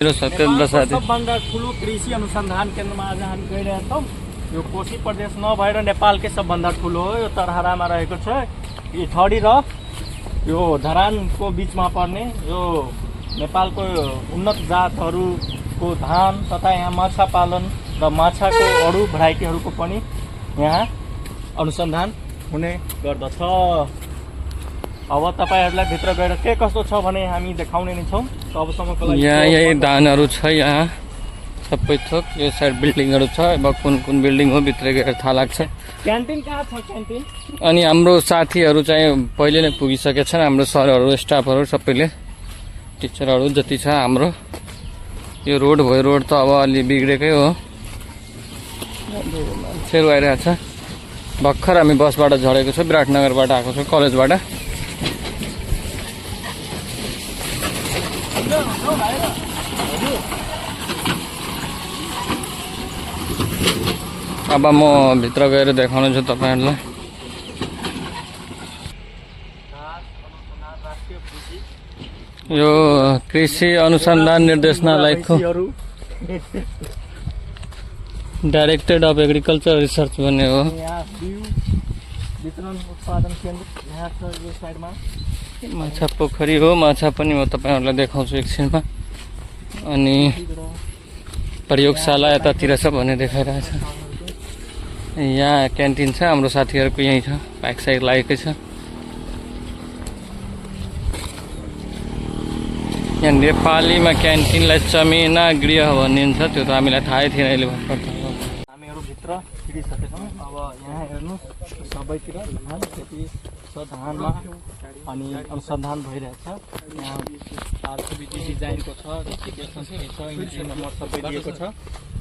सबभन्दा ठुलो कृषि अनुसन्धान केन्द्रमा आज हामी गइरहेका छौँ। यो कोशी प्रदेश नभएर नेपालकै सबभन्दा ठुलो हो। यो तरहरामा रहेको छ। इटहरी र यो धरानको बिचमा पर्ने यो नेपालको उन्नत जातहरूको धान तथा यहाँ माछा पालन र माछाको अरू भेराइटीहरूको पनि यहाँ अनुसन्धान हुने गर्दछ। अब तपाईहरुलाई भित्र गएर के कस्तो छ भने हामी देखाउने नै छौँ। तबसम्मको लागि यही धानहरू छ। यहाँ सबै थोक यो साइड बिल्डिङहरू छ। अब कुन कुन बिल्डिङ हो भित्र गएर थाहा लाग्छ। क्यान्टिन कहाँ छ? क्यान्टिन अनि हाम्रो साथीहरू चाहिँ पहिले नै पुगिसकेका छन्। हाम्रो सरहरू स्टाफहरू सबैले टिचरहरू जति छ हाम्रो। यो रोड भयो। रोड त अब अलि बिग्रेकै हो। मान्छेहरू आइरहेको छ। भर्खर हामी बसबाट झरेको छौँ। विराटनगरबाट आएको छौँ कलेजबाट। अब म भित्र गएर देखाउनेछु तपाईहरुलाई। यो कृषि अनुसन्धान निर्देशनालयको डाइरेक्टरेट अफ एग्रिकल्चर रिसर्च भन्ने हो। उत्पादन केन्द्र यहाँ छ यो साइडमा। माछा पोखरी हो। माछा पनि म तपाईहरुलाई देखाउँछु एकछिनमा। अनि प्रयोगशाला यतातिर छ भन्ने देखाइरहेछ। यहाँ क्यान्टिन छ। हाम्रो साथीहरुको यही छ। बाइक साइक लागेकै छ। यहाँ नेपालीमा क्यान्टिनलाई चमेना गृह भनिन्छ। त्यो त हामीलाई थाहै थिएन अहिले भर्खर। हामीहरू भित्र छिरिसकेछौँ। अब यहाँ हेर्नुहोस् सबैतिर धान खेती छ। धानमा अनि अनुसन्धान भइरहेछ। यहाँ डिजाइनको छ, इन्जिन नम्बर सबै दिएको छ।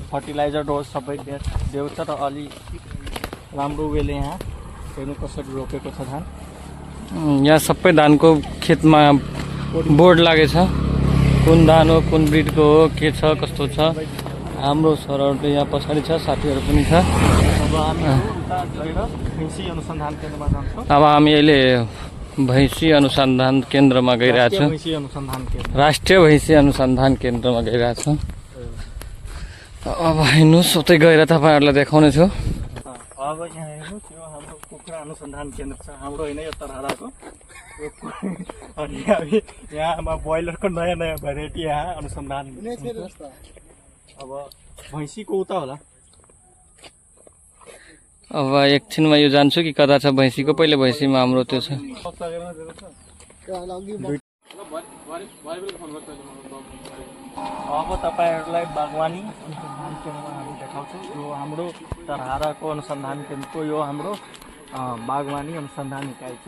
फर्टिलाइजर डोज सबै दिएको छ र अलि राम्रो वेले यहाँ हेर्नु कसरी रोपेको छ धान। यहाँ सबै धानको खेतमा बोर्ड लागेछ। कुन धान हो, कुन ब्रिडको हो, के छ, कस्तो छ। हाम्रो सरहरूले यहाँ पछाडि छ। साथीहरू पनि छ। अब हामी अहिले भैँसी अनुसन्धान केन्द्रमा गइरहेछौँ। राष्ट्रिय भैँसी अनुसन्धान केन्द्रमा गइरहेछौँ। अब हेर्नुहोस् उतै गएर तपाईँहरूलाई देखाउने छु। अब यहाँ हेर्नुहोस् यो हाम्रो कुखुरा अनुसन्धान केन्द्र छ। हाम्रो होइन यो तरहराको। अनि हामी यहाँमा ब्रोइलरको नयाँ नयाँ भेराइटी यहाँ अनुसन्धान। अब भैँसीको उता होला। अब एकछिनमा यो जान्छु कि कता छ भैँसीको। पहिले भैँसीमा हाम्रो त्यो छ। अब तपाईहरुलाई बागवानी अनुसन्धान केन्द्रमा हामी देखाउँछौँ। यो हाम्रो तरहराको अनुसन्धान केन्द्रको यो हाम्रो बागवानी अनुसन्धान इकाइ छ।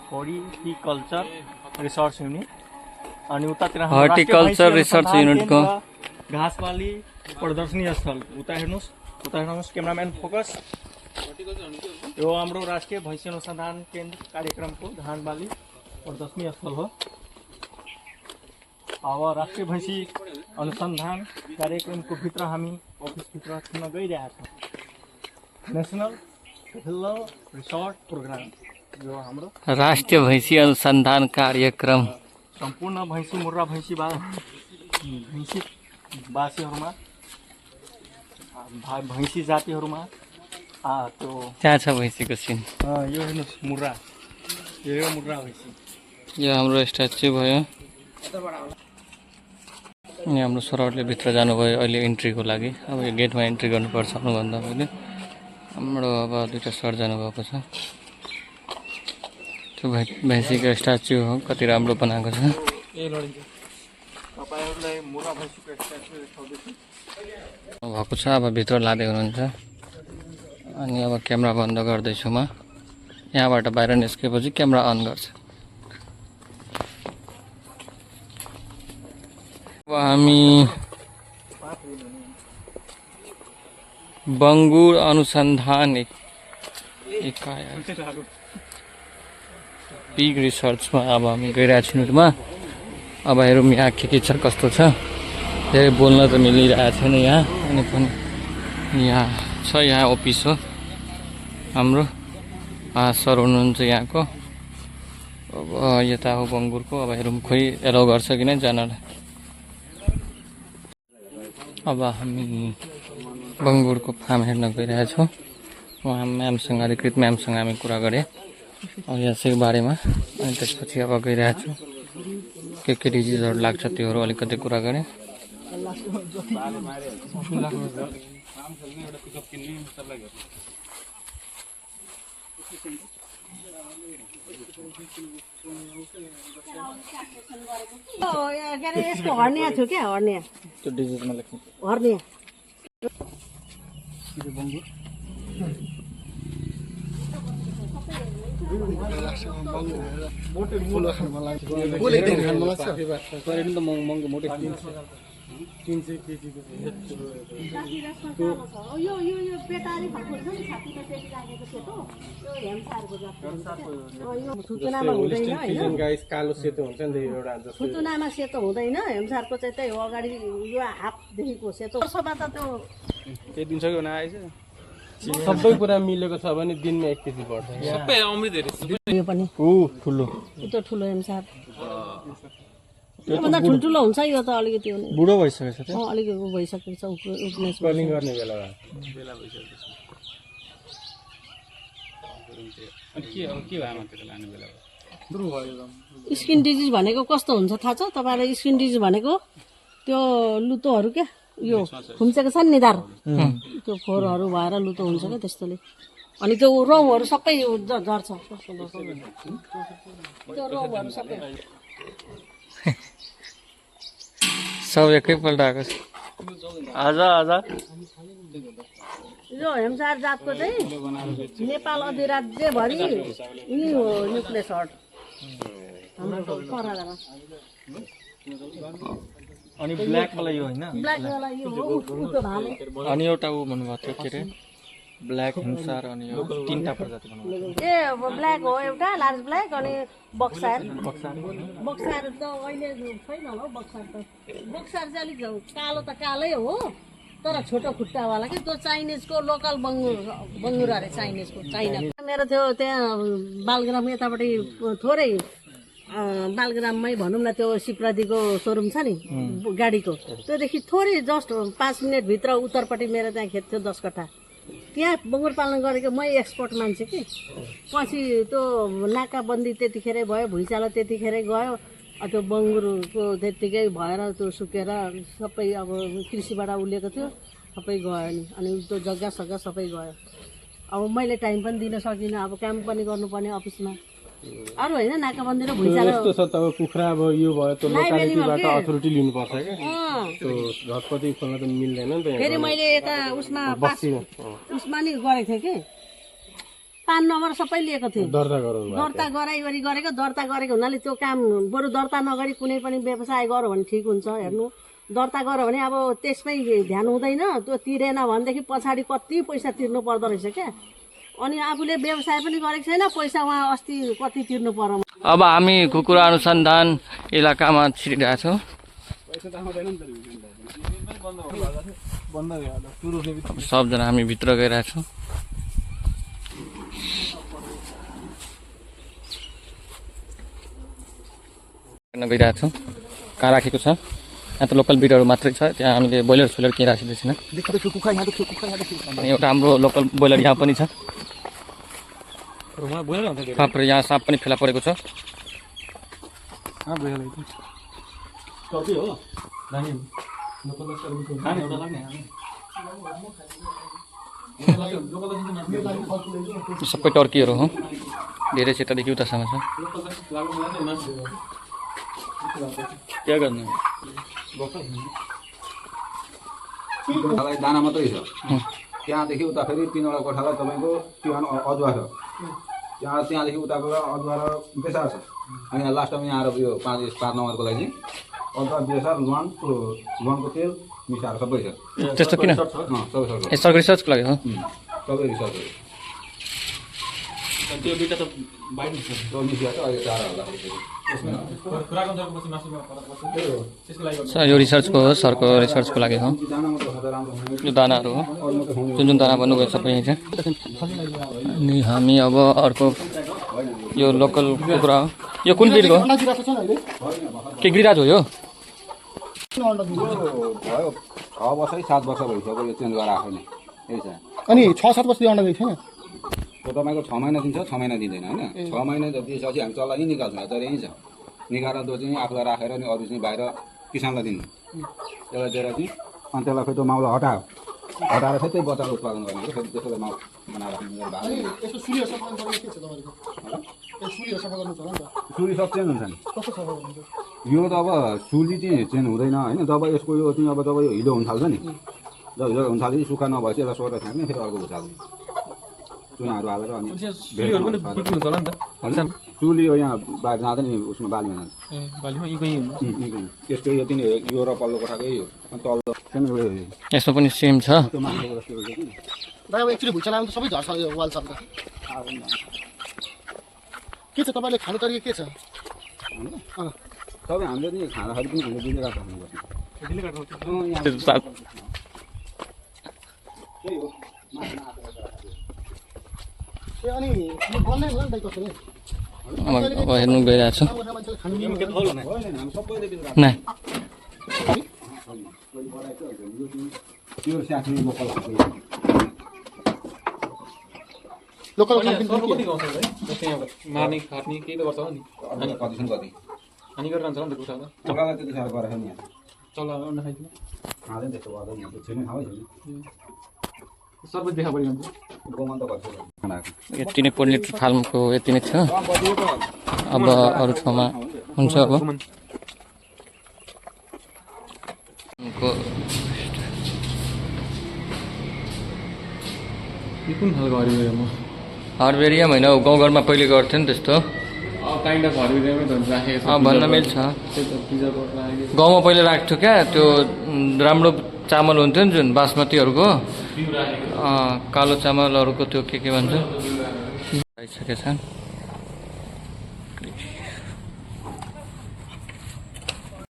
Horticulture research unit. अनि उतातिर हर्टिकल्चर रिसर्च युनिटको घाँसबाली प्रदर्शनी स्थल। उता हेर्नुहोस्, उता हेर्नुहोस् क्यामेराम्यान फोकस। यो हाम्रो राष्ट्रिय भैँसी अनुसन्धान केन्द्र कार्यक्रमको धानबाली प्रदर्शनी स्थल हो। अब राष्ट्रिय भैँसी अनुसन्धान कार्यक्रमको भित्र हामी अफिसभित्र छिर्न गइरहेका छौँ। नेसनल हिल्लो रिसर्च प्रोग्राम यो हाम्रो राष्ट्रिय भैँसी अनुसन्धान कार्यक्रम सम्पूर्ण भैँसी मुर्रा भैँसीवासीहरूमा भैँसी जातिहरूमा त्यो त्यहाँ छ भैँसीको सिन। यो हेर्नुहोस् मुर्रा। यो मुर्रा भैँसी। यो हाम्रो स्ट्याचु भयो। अनि हाम्रो सरहरूले भित्र जानुभयो अहिले इन्ट्रीको लागि। अब यो गेटमा इन्ट्री गर्नुपर्छ भन्दा पहिले। हाम्रो अब दुईवटा सर जानुभएको छ। त्यो भैँसीको स्ट्याचु हो। कति राम्रो बनाएको छ। भएको छ। अब भित्र लाँदै हुनुहुन्छ। अनि अब क्यामेरा बन्द गर्दैछु म। यहाँबाट बाहिर निस्केपछि क्यामेरा अन गर्छ। अब हामी बङ्गुर अनुसन्धान इकाइ पिग रिसर्चमा अब हामी गइरहेको छौँ। अब हेरौँ यहाँ के छ कस्तो छ। धेरै बोल्न त मिलिरहेको छैन यहाँ। अनि पनि यहाँ छ। यहाँ अफिस हो हाम्रो। सर हुनुहुन्छ यहाँको। अब यता हो बङ्गुरको। अब हेरौँ खोइ एलाउ गर्छ कि नै जानलाई। अब हामी बङ्गुरको फार्म हेर्न गइरहेछौँ। उहाँ म्यामसँग अधिकृत म्यामसँग हामी कुरा गरेँ यसैको बारेमा। अनि त्यसपछि अब गइरहेछौँ के डिजिजहरू लाग्छ त्योहरू अलिकति कुरा गरेँ। यसको हर्निया थियो क्या हर्निया त्यो डिजिजमा लेख्नु हर्निया यो पेटारी भएको हुन्छ नि छाती पेटी लागेको सेतो त्यो हेम्सारको यो थुतुनामा हुँदैन हैन कालो सेतो हुन्छ नि एउटा थुतुनामा सेतो हुँदैन हेम्सारको चाहिँ त्यही हो अगाडि यो हाफदेखिको सेतो त्यसोमा त त्यो केही दिन सक्यो भने आएछ सबै कुरा मिलेको छ भने दिनमा 1 केजी बढ्छ सबै अमृत यो पनि ठुलो त्यो ठुलो हेम्सार त्योभन्दा ठुल्ठुलो हुन्छ यो त अलिकति बुढो भइसकेछ त्यो अलिकति भइसकेको छ उक्नेस कलिङ गर्ने बेला स्किन डिजिज भनेको कस्तो हुन्छ थाहा छ तपाईँलाई? स्किन डिजिज भनेको त्यो लुतोहरू क्या यो खुम्चेको छ नि निधार त्यो फोहोरहरू भएर लुतो हुन्छ क्या त्यस्तोले। अनि त्यो रौँहरू सबै झर्छ त्यो रौँहरू सबै सब एकैपल्ट आएको छ। आज यो हेम्सार जातको चाहिँ नेपाल अधिराज्यभरि यही हो न्युक्लियस हट हाम्रो परगना। अनि ब्ल्याक वाला यो हैन ब्ल्याक वाला यो हो उतो भाले। अनि एउटा ऊ भन्नुभएको थियो के अरे ब्ल्याक हिमसार अनि यो 3टा प्रजाति भन्नुभएको ए ब्ल्याक हो एउटा लार्ज ब्ल्याक अनि बक्सार बक्सार त अहिले छैन होला हौ बक्सार त। बक्सार चाहिँ अलिक कालो त कालै हो तर छोटो खुट्टावाला कि त्यो चाइनिजको लोकल बङ्गुर अरे चाइनिजको चाइना। मेरो थियो त्यहाँ बालग्राम यतापट्टि थोरै बालग्राममै भनौँ न त्यो सिप्रादीको सोरुम छ नि गाडीको त्योदेखि थोरै जस्ट 5 मिनटभित्र उत्तरपट्टि मेरो त्यहाँ खेत थियो 10 कट्ठा। त्यहाँ बङ्गुर पालन गरेको मै एक्सपर्ट मान्छे कि पछि त्यो नाकाबन्दी त्यतिखेरै भयो भुइँचालो त्यतिखेरै गयो त्यो बङ्गुरको त्यत्तिकै भएर त्यो सुकेर सबै अब कृषिबाट उलिएको थियो सबै गयो नि अनि त्यो जग्गा सग्गा सबै गयो। अब मैले टाइम पनि दिन सकिनँ अब काम पनि गर्नुपर्ने अफिसमा अरू होइन नाकाबन्दी र भुइँचालो यस्तो छ तब कुखुरा अब यो भयो त्यो लोकालिटीबाट अथोरिटी लिनुपर्छ क्या त्यो झटपटी खोल्न त मिल्दैन नि त। फेरि मैले यता उसमा उसमा नि गरेको थिएँ कि पान नम्बर सबै लिएको थिएँ दर्ता गरौँ दर्ता गराइवरी गरेको दर्ता गरेको हुनाले त्यो काम बरु दर्ता नगरी कुनै पनि व्यवसाय गऱ्यो भने ठिक हुन्छ। हेर्नु दर्ता गऱ्यो भने अब त्यसमै ध्यान हुँदैन त्यो तिरेन भनेदेखि पछाडि कति पैसा तिर्नु पर्दो रहेछ क्या। अनि आफूले व्यवसाय पनि गरेको छैन पैसा उहाँ अस्ति कति तिर्नु पर्यो। अब हामी कुकुरा अनुसन्धान इलाकामा छिरिरहेछौँ। सबजना हामी भित्र गइरहेछौँ। गइरहेछौँ कहाँ राखेको छ यहाँ त लोकल ब्रिडहरू मात्रै छ त्यहाँ हामीले ब्रोइलर सोइलर केही राखेको छैन। अनि एउटा हाम्रो लोकल ब्रोइलर यहाँ पनि छ। बाफ्रे यहाँ साँप पनि फेला परेको छ। सबै टर्कीहरू हो धेरै यतादेखि उतासम्म छ। क्या गर्नु दाना मात्रै छ त्यहाँदेखि उता फेरि 3वटा कोठालाई तपाईँको त्यो अदुवा छ त्यहाँदेखि उताको अदुवा र बेसार छ अनि लास्टमा यहाँ आएर यो 5 नम्बरको लागि अदुवा बेसार ल्वानको तेल मिसाएर सबै छ। त्यस्तो किन सबै सरकारी रिसर्चको लागि हो सबै रिसर्च त्यो दुईटा त बाइक छ त्यो मिसिया छ अहिले 4,000 यो रिसर्चको हो सरको रिसर्चको लागि हो। यो दानाहरू हो जुन दाना भन्नुभयो सबै यहीँ छ। अनि हामी अब अर्को यो लोकल कुखुरा हो। यो कुन ब्रिडको हो के गिरिराज हो यो? भयो 6 वर्ष 7 वर्ष भइसक्यो यो चेन्ज गरेर आएको नि यही छ अनि 6-7 वर्ष अन्डा दिएको छैन त्यो तपाईँको 6 महिना दिन्छ 6 महिना दिँदैन होइन 6 महिना दिएपछि हामी चल्ला यहीँ निकाल्छौँ तर यहीँ छ निकालेर त्यो चाहिँ आफूलाई राखेर नि अरू चाहिँ बाहिर किसानलाई दिनु त्यसलाई दिएर चाहिँ अनि त्यसलाई फेरि त्यो माउलाई हटायो हटाएर फेरि त्यही बच्चाको उत्पादन गर्ने फेरि त्यसलाई माउ बनाएर राख्नु यसको सुलीहरू सफा गर्नु के छ तपाईँको यो सुलीहरू सफा गर्नु छ नि त सुली सब चेन्ज हुन्छ नि कस्तो सफा गर्नु यो त अब सुली चाहिँ चेन्ज हुँदैन होइन जब यसको यो चाहिँ अब जब यो हिलो हुन थाल्छ नि जब हिलो हुन थाल्छ सुक्खा नभएपछि यसलाई सोधेर फ्याँक्ने फेरि अर्को भुसाल्ने चुनाहरू हालेर अनि चुली यो यहाँ बाहिर जाँदा नि उसमा बालीमा जान्छ त्यसको यो तिनी यो र पल्लो कोठाकै हो अनि तल्लो यसमा पनि सेम छ त्यो माथिको जस्तो रहेछ कि दाइ अब एक्चुअली भुइँचालो आयो भने त सबै झर्छ यो वाल सब के छ तपाईँले खाने तरिका के छ सबै हामीले नि खाँदाखेरि पनि हामीले दिने राख्छ त्यही हो ए अनि यो बन्नै होला नि दाइ कसरी अब हेर्नु गइरहेको छु मान्छेले खानु मिल्दैन हामी सबैले दिने नै त्यो स्याक्ने लोकल लोकल खानु मार्ने खाट्ने केही त गर्छ नि कतिसम्म कति हानि गरेर जान्छ नि त कुखुरालाई कुखुरालाई त्यति साह्रो गरेको नि चल्ला अन्डा खाइदिनु खाँदैन त्यस्तो गर्दैन त्यो छैन खाँदै छैन सबै देखा पऱ्यो भने गोमान त गर्छ यति नै 4 लिटर फार्मको यति नै छ अब अरू ठाउँमा हुन्छ अब कुन खालको हरियो हर्बेरियम होइन गाउँघरमा पहिले गर्थ्यो नि त्यस्तो काइन्ड अफ हरियोमै राखेको भन्न मिल्छ गाउँमा पहिले राख्थ्यो क्या त्यो राम्रो चामल हुन्थ्यो नि जुन बासमतीहरूको कालो चामलहरूको त्यो के भन्छ आइसकेछ